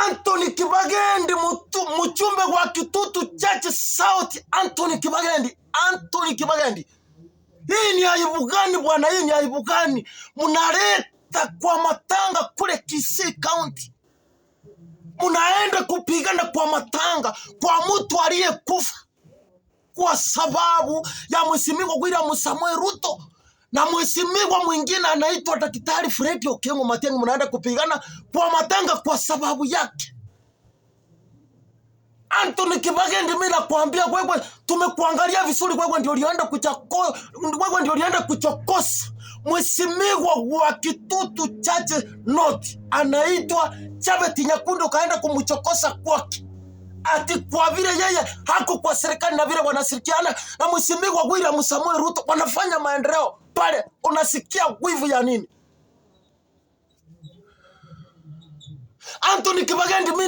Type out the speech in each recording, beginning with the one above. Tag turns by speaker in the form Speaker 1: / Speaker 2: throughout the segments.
Speaker 1: Anthony Kibagendi mchumbe wa Kitutu Church South. Anthony Kibagendi. Hii ni aibu gani bwana? Hii ni aibu gani? Mnaleta kwa matanga kule Kisii County. Mnaenda kupigana kwa matanga kwa mtu aliyekufa kwa sababu ya mheshimiwa William Samoei Ruto na mheshimiwa mwingine anaitwa Daktari Fred Okengo Matiang'i. Mnaenda kupigana kwa matanga kwa sababu yake. Anthony Kibagendi, mimi nakwambia wewe, tumekuangalia vizuri. Wewe ndio ulienda kuchokosa mheshimiwa wa Kitutu Church North anaitwa Chabet Nyakundi, kaenda kumchokosa kwake ati kwa vile yeye hako kwa serikali na vile wanashirikiana na mheshimiwa William Samoei Ruto wanafanya maendeleo pale. Unasikia wivu ya nini? Anthony Kibagendi, mimi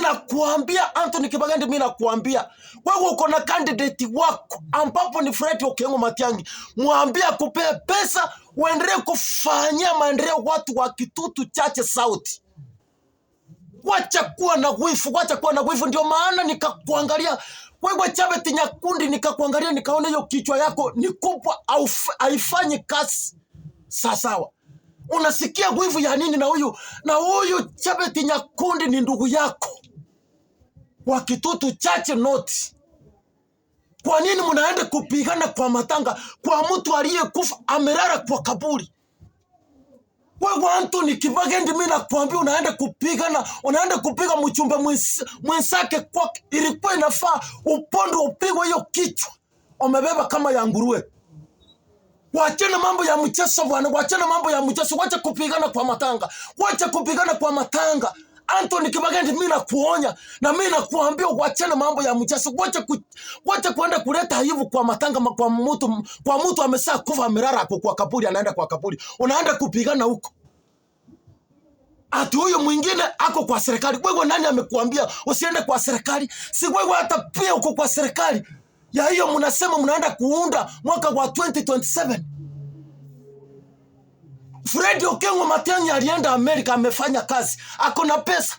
Speaker 1: nakuambia wewe uko na candidate wako ambapo ni Fred Okengo Matiang'i. Mwambie akupee pesa uendelee kufanyia maendeleo watu wa Kitutu Church South. Wacha kuwa na wivu. Ndio maana nikakuangalia wewe Chabet Nyakundi, nikakuangalia nikaona hiyo kichwa yako ni kubwa au haifanyi kazi sawa. Unasikia wivu ya nini? Na huyu Chabet Nyakundi ni ndugu yako wa Kitutu Church North. Kwa nini mnaenda kupigana kwa matanga kwa mtu aliyekufa amelala kwa kaburi? Wewe Anthony Kibagendi, mimi nakwambia unaenda kupiga mchumba mwenzake kwa ilikuwa inafaa upondo upigwe hiyo kichwa. Umebeba kama ya nguruwe. Wachana mambo ya mchezo bwana, wacha kupigana kwa matanga. Anthony Kibagendi, mimi nakuonya na mimi nakuambia wachana mambo ya mchezo. Wacha kwenda kuleta aibu kwa matanga kwa mtu amesha kufa amelala kwa kaburi, anaenda kwa kaburi. Unaenda kupigana huko. Ati huyo mwingine ako kwa serikali. Wewe nani amekuambia usiende kwa serikali? Si wewe hata pia uko kwa serikali. Ya hiyo mnasema mnaenda kuunda mwaka wa 2027. Fred Okengo Matiang'i alienda Amerika, amefanya kazi, ako na pesa.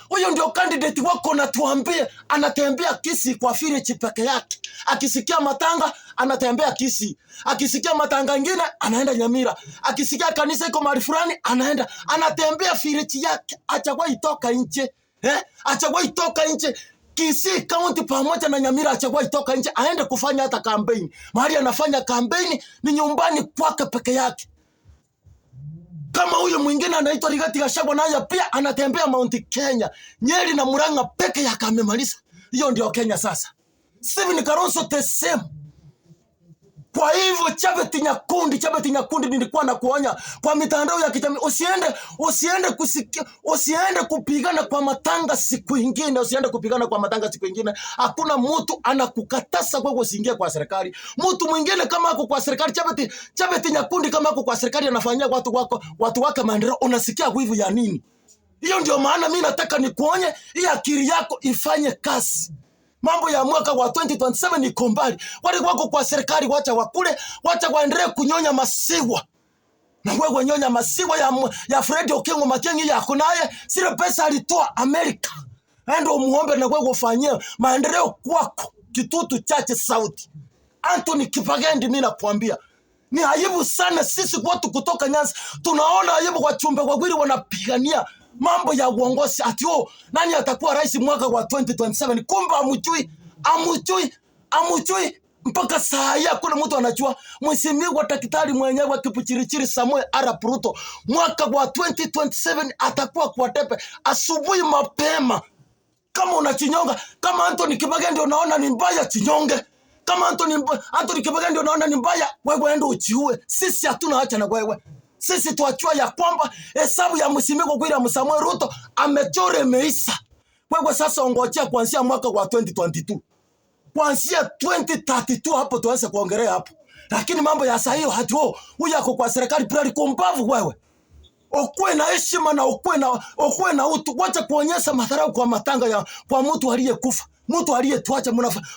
Speaker 1: Huyo ndio candidate wako, na tuambie anatembea Kisii kwa Village peke yake. Akisikia matanga anatembea Kisii. Akisikia matanga ingine anaenda Nyamira. Akisikia kanisa iko mahali fulani anatembea Village yake. Achawahi toka nje. Kisii County pamoja na Nyamira achawahi toka nje aende kufanya hata kampeni. Mahali anafanya kampeni ni nyumbani kwake peke yake. Kama huyo mwingine anaitwa Rigathi Gachagua, naye pia anatembea Mount Kenya, Nyeri na Murang'a peke yake amemaliza. Hiyo ndio Kenya sasa. Stephen Kalonzo the same. Kwa hivyo Chabet Nyakundi, nilikuwa nakuonya kwa mitandao ya kijamii usiende kupigana kwa matanga siku nyingine. Hakuna mtu anakukataza wewe usiingie kwa serikali. Mtu mwingine kama ako kwa serikali, Chabet Nyakundi kama ako kwa serikali anafanyia watu wake maendeleo, unasikia wivu ya nini? Hiyo ndio maana mimi nataka nikuonye, hii akili yako ifanye kazi. Mambo ya mwaka wa 2027 ni kombali. Wale wako kwa serikali wacha wakule, wacha waendelee kunyonya masiwa. Na wewe nyonya masiwa ya Fred Okengo Matiang'i yako, naye sile pesa alitoa Amerika. Ndio muombe na wewe ufanyie maendeleo kwako Kitutu Church South. Anthony Kibagendi, mimi nakwambia ni aibu sana sisi watu kutoka Nyanza. Tunaona aibu wachumbe wawili wanapigania mambo ya uongozi ati nani atakuwa rais mwaka wa 2027. Kumbe amujui mpaka saa hii kuna mtu anajua. Mheshimiwa Daktari mwenyewe Kipchirchir Samoei Arap Ruto mwaka wa 2027 atakuwa kwa tepe asubuhi mapema. Kama unachinyonga, kama Anthony Kibagendi unaona ni mbaya, chinyonge. Kama Anthony Kibagendi unaona ni mbaya, wewe ende ujiue. Sisi hatuna haja na wewe. Sisi tuachua ya kwamba hesabu ya mheshimiwa William Samoei Ruto amechora imeisha. Wewe sasa ongojea kuanzia mwaka wa 2022. Kuanzia 2032 hapo tuanze kuongelea hapo. Lakini mambo ya saa hiyo hadi huyu yako kwa serikali pia likombavu wewe. Okuwe na heshima na okuwe na utu. Wacha kuonyesha madharau kwa matanga kwa mtu aliyekufa. Mtu aliyetuacha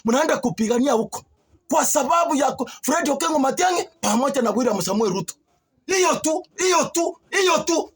Speaker 1: mnaenda kupigania huko. Kwa sababu ya Fred Okengo Matiang'i pamoja na William Samoei Ruto. Hiyo tu.